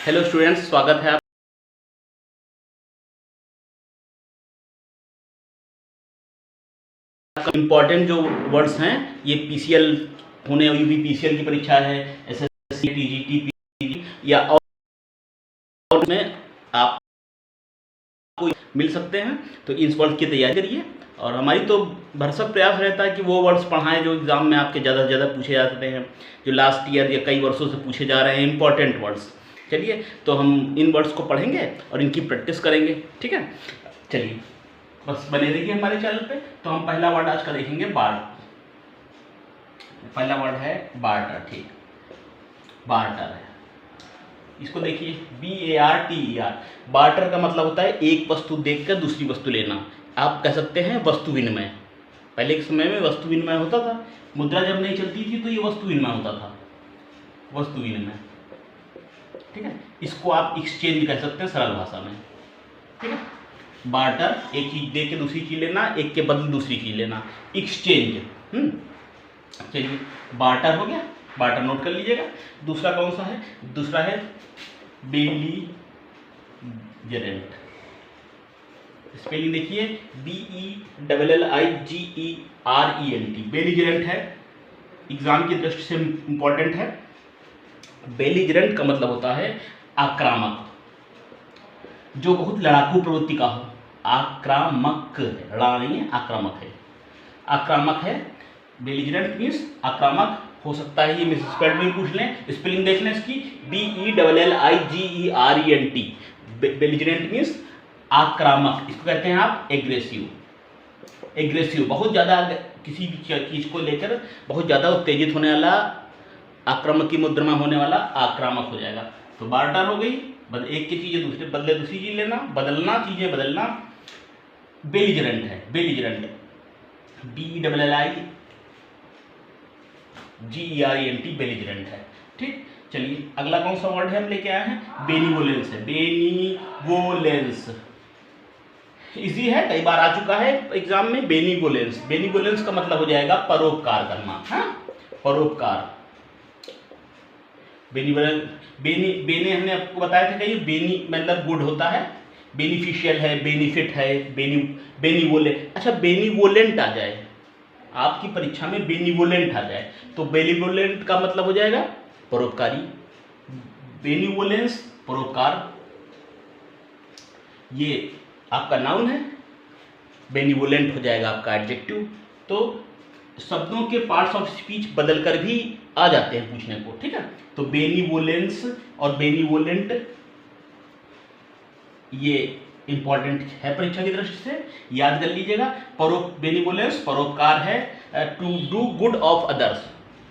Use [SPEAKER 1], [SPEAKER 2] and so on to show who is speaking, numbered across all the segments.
[SPEAKER 1] Hello students, स्वागत है आपका। इम्पॉर्टेंट जो वर्ड्स हैं ये पीसीएल होने वाली पीसीएल की परीक्षा है, एसएससी, टीजीटी, पीजी या और में आपको मिल सकते हैं। तो इन वर्ड्स की तैयारी करिए और हमारी तो भरसक प्रयास रहता है कि वो वर्ड्स पढ़ाएं जो एग्जाम में आपके ज़्यादा से ज़्यादा पूछे जाते हैं, जो लास्ट ईयर या कई वर्षों से पूछे जा रहे हैं इंपॉर्टेंट वर्ड्स। चलिए, तो हम इन वर्ड्स को पढ़ेंगे और इनकी प्रैक्टिस करेंगे, ठीक है। चलिए, बस बने रहिए हमारे चैनल पे। तो हम पहला वर्ड आज का देखेंगे बार्ट। पहला वर्ड है बार्टर, ठीक, बार्टर है। इसको देखिए, BARTER। बार्टर का मतलब होता है एक वस्तु देखकर दूसरी वस्तु लेना। आप कह सकते हैं वस्तु विनिमय। पहले के समय में वस्तु विनिमय होता था, मुद्रा जब नहीं चलती थी तो ये वस्तु विनिमय होता था, वस्तु विनिमय, ठीक है। इसको आप एक्सचेंज कह सकते हैं सरल भाषा में, ठीक है। बार्टर, एक चीज दे के दूसरी चीज लेना, एक के बदले दूसरी चीज लेना, एक्सचेंज। चलिए, बार्टर हो गया, बार्टर नोट कर लीजिएगा। दूसरा कौन सा है? दूसरा है बेलीजेरेंट। स्पेलिंग देखिए, BELLIGERENT। बेलीजेरेंट है, एग्जाम की दृष्टि से इंपॉर्टेंट है। बेलीजेरेंट का मतलब होता है आक्रामक, जो बहुत लड़ाकू प्रवृत्ति का हो। आक्रामक, लड़ा नहीं है, आक्रामक है, आक्रामक है। बेलीजेरेंट मीन्स आक्रामक हो सकता है। ये मिस स्पेलिंग में पूछ लें, स्पेलिंग देख लें इसकी, BELLIGERENT। बेलीजेरेंट मीन्स आक्रामक। इसको कहते हैं आप एग्रेसिव। एग्रेसिव, बहुत ज़्यादा किसी भी चीज़ को लेकर बहुत ज़्यादा उत्तेजित होने वाला, आक्रामक की मुद्रा में होने वाला आक्रामक हो जाएगा। तो बार्टर हो गई, एक की चीज़ें दूसरे बदले दूसरी चीज़ लेना, बदलना, चीज़ें बदलना। बेलीजेरेंट है, बेलीजेरेंट, BELLIGERENT, बेलीजेरेंट है, ठीक। चलिए, अगला कौन सा वर्ड है हम लेके आए हैं? बेनीवोलेंस है, बेनीवोलेंस। इजी है, कई बार आ चुका है एग्जाम में। बेनीवोलेंस, बेनीवोलेंस का मतलब हो जाएगा परोपकार करना, हाँ, परोपकार। बेनीवोलेंस, बेनी हमने आपको बताया था कि बेनी मतलब गुड होता है, बेनिफिशियल है, बेनिफिट है, बेनीवोलेंट। अच्छा, बेनीवोलेंट आ जाए आपकी परीक्षा में, बेनीवोलेंट आ जाए तो बेनीवोलेंट का मतलब हो जाएगा परोपकारी। बेनीवोलेंस, परोपकार, ये आपका नाउन है। बेनीवोलेंट हो जाएगा आपका एडजेक्टिव। तो शब्दों के पार्ट्स ऑफ स्पीच बदलकर भी आ जाते हैं पूछने को, ठीक है। तो बेनीवोलेंस और बेनीवोलेंट ये इंपॉर्टेंट है परीक्षा की दृष्टि से, याद कर लीजिएगा। बेनीवोलेंस परोपकार है, to do good of others.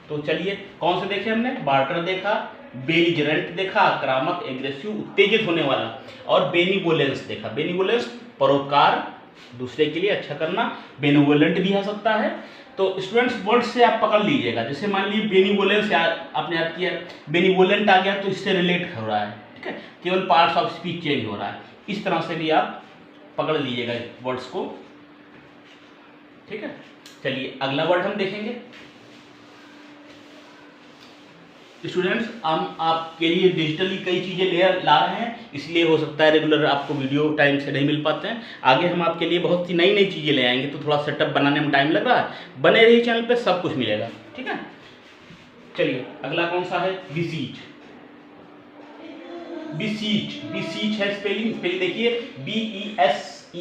[SPEAKER 1] तो चलिए, कौन से देखे हमने? बार्टर देखा, बेलीजेरेंट देखा, आक्रामक, एग्रेसिव, उत्तेजित होने वाला, और बेनीवोलेंस देखा। बेनीवोलेंस परोपकार, दूसरे के लिए अच्छा करना। बेनीवोलेंट भी आ सकता है। तो स्टूडेंट्स, वर्ड से आप पकड़ लीजिएगा। जैसे मान लीजिए बेनीवोलेंस आपने याद किया, बेनीवोलेंट आ गया तो इससे रिलेट हो रहा है, ठीक है, केवल पार्ट्स ऑफ स्पीच चेंज हो रहा है। इस तरह से भी आप पकड़ लीजिएगा वर्ड्स को, ठीक है। चलिए, अगला वर्ड हम देखेंगे। स्टूडेंट्स, हम आपके लिए डिजिटली कई चीज़ें ले ला रहे हैं, इसलिए हो सकता है रेगुलर आपको वीडियो टाइम से नहीं मिल पाते हैं। आगे हम आपके लिए बहुत सी नई नई चीज़ें ले आएंगे, तो थोड़ा सेटअप बनाने में टाइम लग रहा है। बने रहिए चैनल पे, सब कुछ मिलेगा, ठीक है। चलिए, अगला कौन सा है? बिसीच। बिसीच, बिसीच है स्पेलिंग देखिए, BESEECH।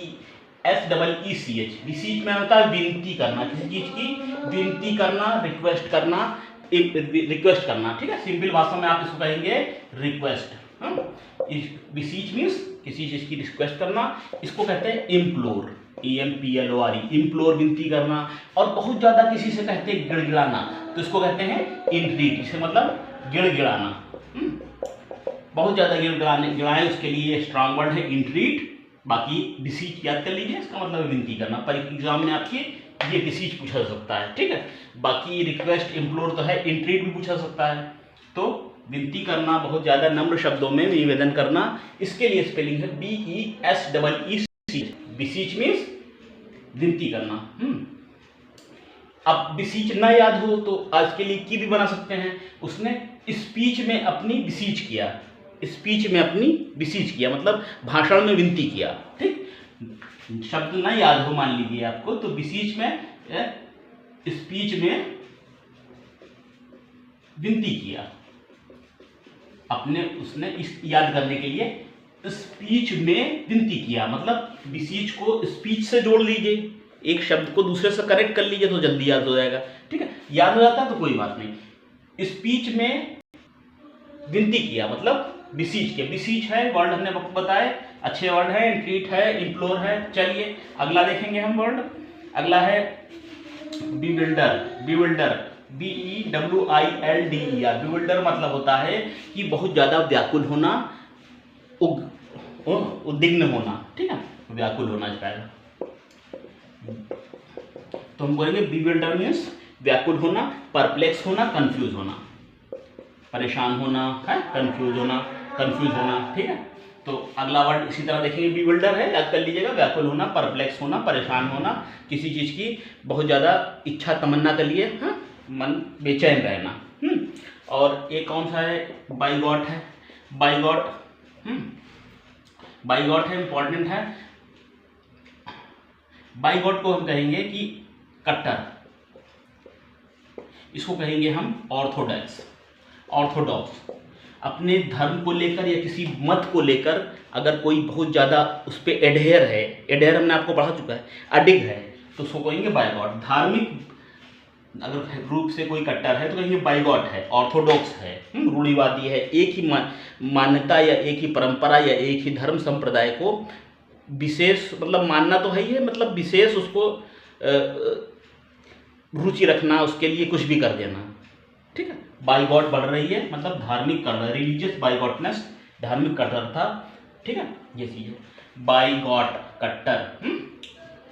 [SPEAKER 1] बिसीच में होता है विनती करना, किसी चीज की विनती करना, रिक्वेस्ट करना, रिक्वेस्ट करना, ठीक है। सिंपल भाषा में आप इसको कहेंगे रिक्वेस्ट। बिसीच मीन्स किसी चीज की रिक्वेस्ट करना। इसको कहते हैं इम्प्लोर, EMPLORE, इम्प्लोर, विनती करना। और बहुत ज्यादा किसी से कहते हैं गिड़गिड़ाना, तो इसको कहते हैं इंट्रीट। इसे मतलब गिड़गिड़ाना, बहुत ज्यादा गिड़ाएं, उसके लिए स्ट्रांग वर्ड है इंट्रीट। बाकी बिसीच याद कर लीजिए, इसका मतलब विनती करना। पर एग्जाम में आपके ये बिसीच पूछा जा सकता है, ठीक है। बाकी रिक्वेस्ट, इम्प्लोर तो है, इंट्रीट भी पूछा सकता है। तो विनती करना, बहुत ज्यादा नम्र शब्दों में निवेदन करना, इसके लिए स्पेलिंग है BESEECH। बिसीच मीन्स विनती करना। अब बिसीच ना याद हो तो आज के लिए की भी बना सकते हैं। उसने स्पीच में अपनी बिसीच किया, स्पीच में अपनी बिसीज किया, मतलब भाषण में विनती किया। ठीक, शब्द ना याद हो मान लीजिए आपको, तो बिसीज में स्पीच में विनती किया अपने, उसने इस याद करने के लिए स्पीच में विनती किया, मतलब बिसीज को स्पीच से जोड़ लीजिए, एक शब्द को दूसरे से कनेक्ट कर लीजिए तो जल्दी याद हो जाएगा। ठीक है, याद हो जाता है तो कोई बात नहीं। स्पीच में विनती किया मतलब बिसीज के, बिसीज है वर्ड हमने बताए, अच्छे वर्ड है, एंट्रीट है, इम्प्लोर है। चलिए अगला देखेंगे हम वर्ड, अगला है बिविल्डर। बिविल्डर BEWILDER, बिविल्डर मतलब होता है कि बहुत ज्यादा व्याकुल होना, उद्विग्न होना। ठीक है, व्याकुल होना चाहिए, तो हम बोलेंगे बिविल्डर मीन्स व्याकुल होना, परप्लेक्स होना, कंफ्यूज होना, परेशान होना है, कंफ्यूज होना। ठीक है, तो अगला वर्ड इसी तरह देखेंगे, बिविल्डर है, याद कर लीजिएगा, व्याकुल होना, परप्लेक्स होना, परेशान होना, किसी चीज की बहुत ज्यादा इच्छा तमन्ना के लिए मन बेचैन रहना। और एक कौन सा है, बाइगॉट है, बाइगॉट है, इंपॉर्टेंट है। बाइगॉट को हम कहेंगे कि कट्टर, इसको कहेंगे हम ऑर्थोडॉक्स। अपने धर्म को लेकर या किसी मत को लेकर अगर कोई बहुत ज़्यादा उस पर एडहेयर है, एडहेयर हमने आपको पढ़ा चुका है, अडिग है, तो उसको कहेंगे बाइगॉट। धार्मिक अगर रूप से कोई कट्टर है तो कहेंगे बाइगॉट है, ऑर्थोडॉक्स है, रूढ़िवादी है, एक ही मान्यता या एक ही परंपरा या एक ही धर्म संप्रदाय को विशेष मतलब मानना तो है ही है, मतलब विशेष उसको रुचि रखना, उसके लिए कुछ भी कर देना। ठीक है, बाइगॉट बढ़ रही है मतलब धार्मिक कट्टर, रिलीजियस बाइगॉटनेस, धार्मिक कट्टरता। ठीक है, ये चीज है बाइगॉट, कट्टर,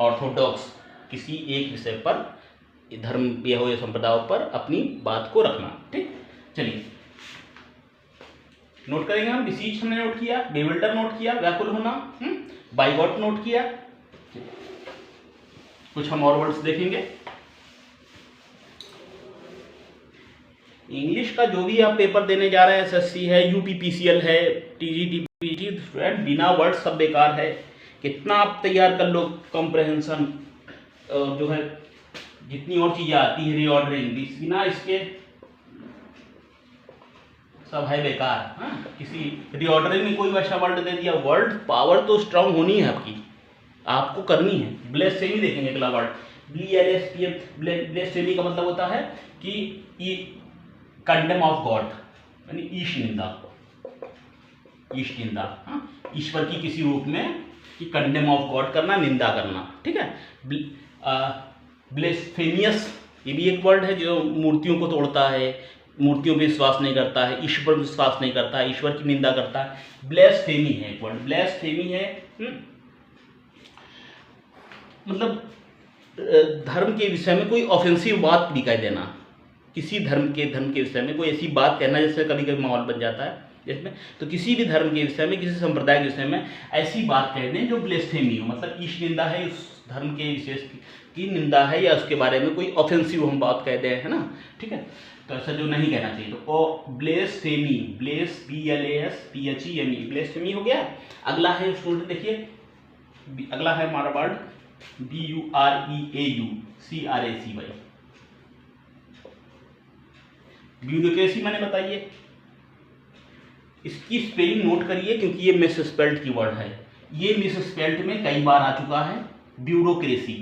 [SPEAKER 1] ऑर्थोडॉक्स, किसी एक विषय पर, धर्म या हो या संप्रदायों पर अपनी बात को रखना। ठीक, चलिए नोट करेंगे हम, बिसीज हमने नोट किया, बेविल्डर नोट किया, व्याकुल होना, बाइगॉट नोट किया। कुछ हम और वर्ड्स देखेंगे। इंग्लिश का जो भी आप पेपर देने जा रहे हैं, SSC है, UPPCL है, TGT, बिना वर्ड सब बेकार है। कितना आप तैयार कर लो कॉम्प्रहेंशन, जो है जितनी और चीजें आती है, रीऑर्डरिंग, बिना इसके सब है बेकार। किसी रीऑर्डरिंग में कोई वैसा वर्ड दे दिया, वर्ड पावर तो स्ट्रांग होनी है आपको करनी है। ब्लेस्फेमी देखेंगे अगला वर्ड, BLSPM, ब्लेस्फेमी का मतलब होता है कि कंडेम ऑफ गॉड, यानी ईश निंदा, ईश्वर की किसी रूप में कि कंडेम ऑफ गॉड करना, निंदा करना। ठीक है, ब्लेस्फेमियस ये भी एक वर्ड है जो मूर्तियों को तोड़ता है, मूर्तियों पे विश्वास नहीं करता है, ईश्वर पर विश्वास नहीं करता है, ईश्वर की निंदा करता है। ब्लेस्फेमी है एक वर्ड, ब्लेस्फेमी है मतलब धर्म के विषय में कोई ऑफेंसिव बात भी कह देना, किसी धर्म के विषय में कोई ऐसी बात कहना, जैसे कभी कभी माहौल बन जाता है जिसमें, तो किसी भी धर्म के विषय में, किसी संप्रदाय के विषय में ऐसी बात कह दें जो ब्लेस्फेमी हो, मतलब ईश निंदा है, उस धर्म के विशेष की निंदा है, या उसके बारे में कोई ऑफेंसिव हम बात कह दें, है ना। ठीक है, तो ऐसा जो नहीं कहना चाहिए, तो ब्लेस्फेमी, BLASPHEME, ब्लेस्फेमी हो गया। अगला है स्टूडेंट देखिए, अगला है हमारा वर्ड BUREAUCRACY, ब्यूरोक्रेसी मैंने बताइए, इसकी स्पेलिंग नोट करिए क्योंकि ये मिस स्पेल्ड की वर्ड है, ये मिस स्पेल्ड में कई बार आ चुका है। ब्यूरोक्रेसी,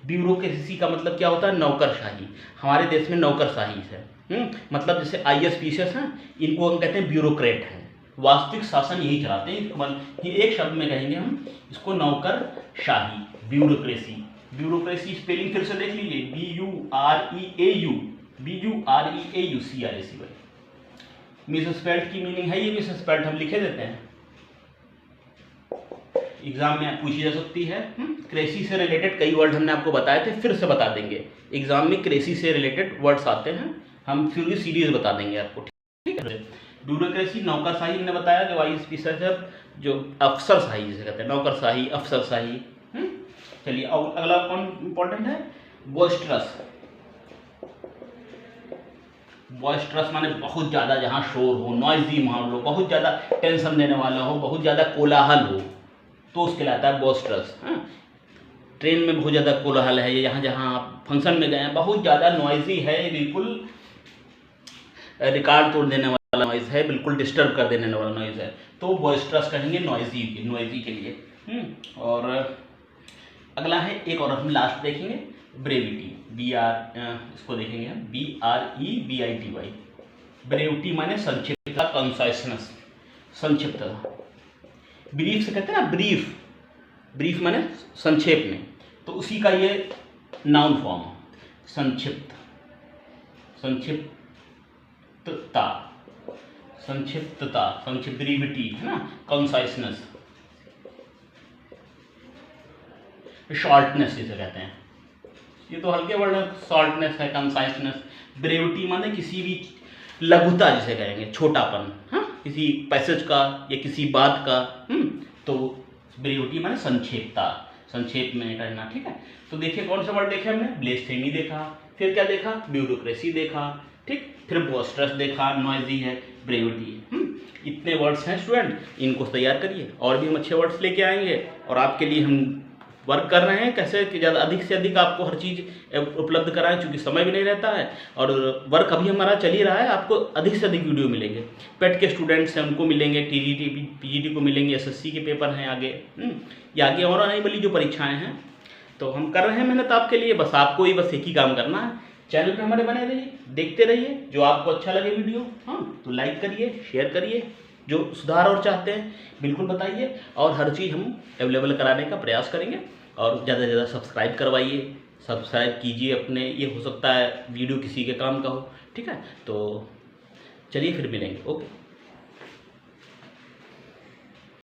[SPEAKER 1] ब्यूरोक्रेसी का मतलब क्या होता है, नौकरशाही। हमारे देश में नौकरशाही है, मतलब जैसे IAS PCS हैं, इनको हम कहते हैं ब्यूरोक्रेट हैं, वास्तविक शासन यही चलाते हैं। एक शब्द में कहेंगे हम इसको नौकरशाही, ब्यूरोक्रेसी। ब्यूरोक्रेसी स्पेलिंग फिर से देख लीजिए, BUREAUCRACY। मिस स्पेल्ड की मीनिंग है ये, मिस स्पेल्ड हम लिखे देते हैं, एग्जाम में पूछी जा सकती है। क्रेसी से रिलेटेड कई वर्ड हमने आपको बताए थे, फिर से बता देंगे, एग्जाम में क्रेसी से रिलेटेड वर्ड्स आते हैं, हम फिर भी सीरीज बता देंगे आपको। ठीक है, ब्यूरोक्रेसी नौकरशाही हमने बताया, जो IAS PCS जो अफसरशाही जिसे कहते हैं, नौकरशाही, अफसरशाही। चलिए अगला कौन इंपॉर्टेंट है, बोस्टरस। बॉइस्ट्रस माने बहुत ज़्यादा जहाँ शोर हो, नॉइजी माहौल हो, बहुत ज़्यादा टेंशन देने वाला हो, बहुत ज़्यादा कोलाहल हो, तो उसके लिए आता है बॉइस्ट्रस। ट्रेन में बहुत ज़्यादा कोलाहल है, यहाँ जहाँ आप फंक्शन में गए हैं बहुत ज़्यादा नॉइजी है, बिल्कुल रिकॉर्ड तोड़ देने वाला नॉइज़ है, बिल्कुल डिस्टर्ब कर देने वाला नॉइज़ है, तो बॉइस्ट्रस कहेंगे नॉइजी के लिए। और अगला है एक और हम लास्ट देखेंगे, ब्रेविटी, इसको देखेंगे हम BREVITY। ब्रेविटी माने संक्षिप्तता, कंसाइसनेस, संक्षिप्तता। ब्रीफ से कहते हैं ना, ब्रीफ माने संक्षेप में, तो उसी का ये नाउन फॉर्म, संक्षिप्त ब्रीविटी है ना, कंसाइसनेस, शॉर्टनेस जिसे कहते हैं, ये तो हल्के वर्ड है, शॉर्टनेस है, कंसाइसनेस। ब्रेविटी माने किसी भी लघुता जिसे कहेंगे, छोटापन, हाँ, किसी पैसेज का या किसी बात का, तो ब्रेविटी माने संक्षेपता, संक्षेप में करना, ठीक है। तो देखिए कौन सा वर्ड देखे हमने, ब्लेस्फेमी देखा, फिर क्या देखा, ब्यूरोक्रेसी देखा, ठीक, फिर बॉइस्ट्रस देखा, नॉइजी है, ब्रेविटी है। इतने वर्ड्स हैं स्टूडेंट, इनको तैयार करिए, और भी हम अच्छे वर्ड्स लेके आएंगे, और आपके लिए हम वर्क कर रहे हैं कैसे कि ज़्यादा अधिक से अधिक आपको हर चीज़ उपलब्ध कराएं, क्योंकि समय भी नहीं रहता है, और वर्क अभी हमारा चल ही रहा है। आपको अधिक से अधिक वीडियो मिलेंगे, पेट के स्टूडेंट्स हैं उनको मिलेंगे, TGT PGT को मिलेंगे, SSC के पेपर हैं आगे, या आगे और आने वाली जो परीक्षाएँ हैं, तो हम कर रहे हैं मेहनत आपके लिए। बस आपको ही बस एक ही काम करना है, चैनल पे हमारे बने रहिए, देखते रहिए। जो आपको अच्छा लगे वीडियो, तो लाइक करिए, शेयर करिए, जो सुधार और चाहते हैं बिल्कुल बताइए, और हर चीज़ हम अवेलेबल कराने का प्रयास करेंगे। और ज़्यादा से ज़्यादा सब्सक्राइब करवाइए, सब्सक्राइब कीजिए अपने, ये हो सकता है वीडियो किसी के काम का हो, ठीक है। तो चलिए फिर मिलेंगे, ओके।